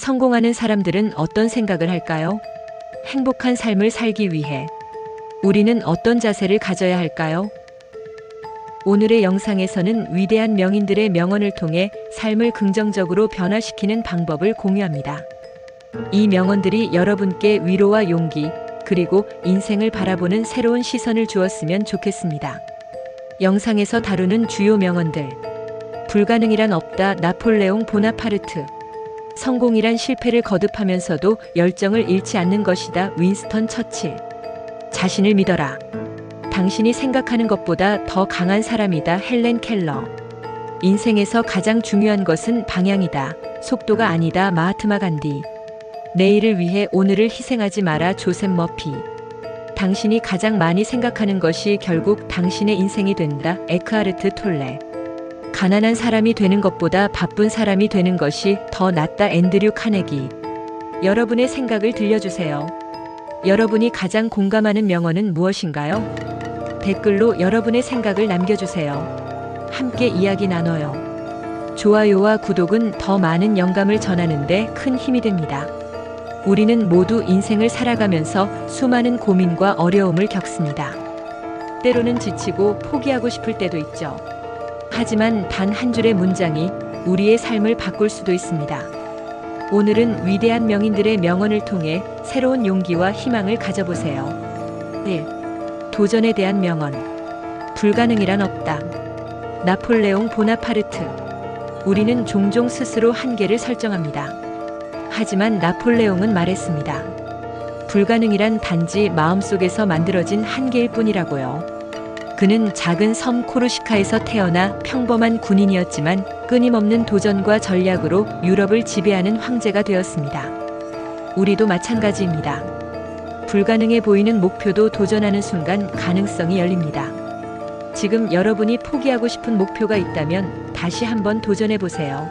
성공하는 사람들은 어떤 생각을 할까요? 행복한 삶을 살기 위해 우리는 어떤 자세를 가져야 할까요? 오늘의 영상에서는 위대한 명인들의 명언을 통해 삶을 긍정적으로 변화시키는 방법을 공유합니다. 이 명언들이 여러분께 위로와 용기, 그리고 인생을 바라보는 새로운 시선을 주었으면 좋겠습니다. 영상에서 다루는 주요 명언들. 불가능이란 없다. 나폴레옹 보나파르트. 성공이란 실패를 거듭하면서도 열정을 잃지 않는 것이다. 윈스턴 처칠. 자신을 믿어라. 당신이 생각하는 것보다 더 강한 사람이다. 헬렌 켈러. 인생에서 가장 중요한 것은 방향이다. 속도가 아니다. 마하트마 간디. 내일을 위해 오늘을 희생하지 마라. 조셉 머피. 당신이 가장 많이 생각하는 것이 결국 당신의 인생이 된다. 에크하르트 톨레. 가난한 사람이 되는 것보다 바쁜 사람이 되는 것이 더 낫다. 앤드류 카네기. 여러분의 생각을 들려주세요. 여러분이 가장 공감하는 명언은 무엇인가요? 댓글로 여러분의 생각을 남겨주세요. 함께 이야기 나눠요. 좋아요와 구독은 더 많은 영감을 전하는데 큰 힘이 됩니다. 우리는 모두 인생을 살아가면서 수많은 고민과 어려움을 겪습니다. 때로는 지치고 포기하고 싶을 때도 있죠. 하지만 단 한 줄의 문장이 우리의 삶을 바꿀 수도 있습니다. 오늘은 위대한 명인들의 명언을 통해 새로운 용기와 희망을 가져보세요. 1. 도전에 대한 명언. 불가능이란 없다. 나폴레옹 보나파르트. 우리는 종종 스스로 한계를 설정합니다. 하지만 나폴레옹은 말했습니다. 불가능이란 단지 마음속에서 만들어진 한계일 뿐이라고요. 그는 작은 섬 코르시카에서 태어나 평범한 군인이었지만 끊임없는 도전과 전략으로 유럽을 지배하는 황제가 되었습니다. 우리도 마찬가지입니다. 불가능해 보이는 목표도 도전하는 순간 가능성이 열립니다. 지금 여러분이 포기하고 싶은 목표가 있다면 다시 한번 도전해 보세요.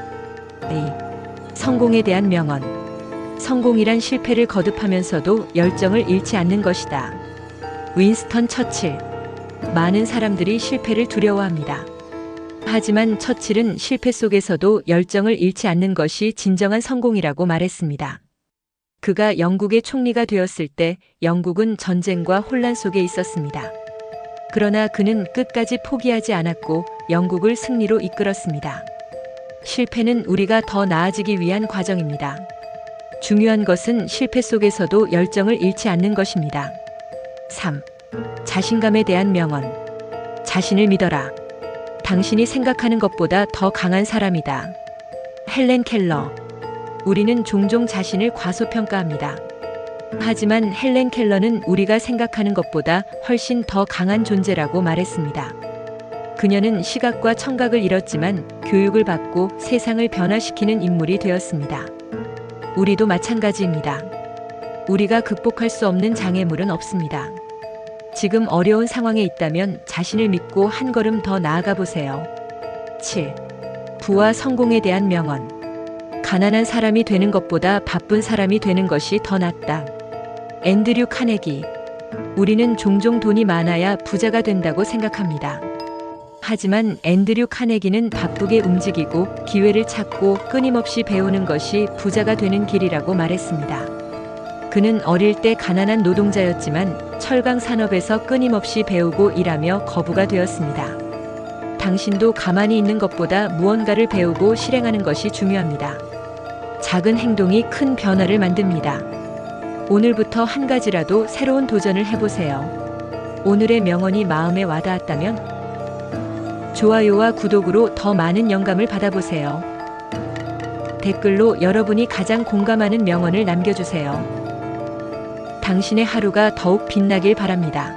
2. 성공에 대한 명언. 성공이란 실패를 거듭하면서도 열정을 잃지 않는 것이다. 윈스턴 처칠. 많은 사람들이 실패를 두려워합니다. 하지만 처칠은 실패 속에서도 열정을 잃지 않는 것이 진정한 성공이라고 말했습니다. 그가 영국의 총리가 되었을 때 영국은 전쟁과 혼란 속에 있었습니다. 그러나 그는 끝까지 포기하지 않았고 영국을 승리로 이끌었습니다. 실패는 우리가 더 나아지기 위한 과정입니다. 중요한 것은 실패 속에서도 열정을 잃지 않는 것입니다. 3. 자신감에 대한 명언. 자신을 믿어라. 당신이 생각하는 것보다 더 강한 사람이다. 헬렌 켈러. 우리는 종종 자신을 과소평가합니다. 하지만 헬렌 켈러는 우리가 생각하는 것보다 훨씬 더 강한 존재라고 말했습니다. 그녀는 시각과 청각을 잃었지만 교육을 받고 세상을 변화시키는 인물이 되었습니다. 우리도 마찬가지입니다. 우리가 극복할 수 없는 장애물은 없습니다. 지금 어려운 상황에 있다면 자신을 믿고 한 걸음 더 나아가 보세요. 7. 부와 성공에 대한 명언. 가난한 사람이 되는 것보다 바쁜 사람이 되는 것이 더 낫다. 앤드류 카네기. 우리는 종종 돈이 많아야 부자가 된다고 생각합니다. 하지만 앤드류 카네기는 바쁘게 움직이고 기회를 찾고 끊임없이 배우는 것이 부자가 되는 길이라고 말했습니다. 그는 어릴 때 가난한 노동자였지만 철강 산업에서 끊임없이 배우고 일하며 거부가 되었습니다. 당신도 가만히 있는 것보다 무언가를 배우고 실행하는 것이 중요합니다. 작은 행동이 큰 변화를 만듭니다. 오늘부터 한 가지라도 새로운 도전을 해보세요. 오늘의 명언이 마음에 와닿았다면 좋아요와 구독으로 더 많은 영감을 받아보세요. 댓글로 여러분이 가장 공감하는 명언을 남겨주세요. 당신의 하루가 더욱 빛나길 바랍니다.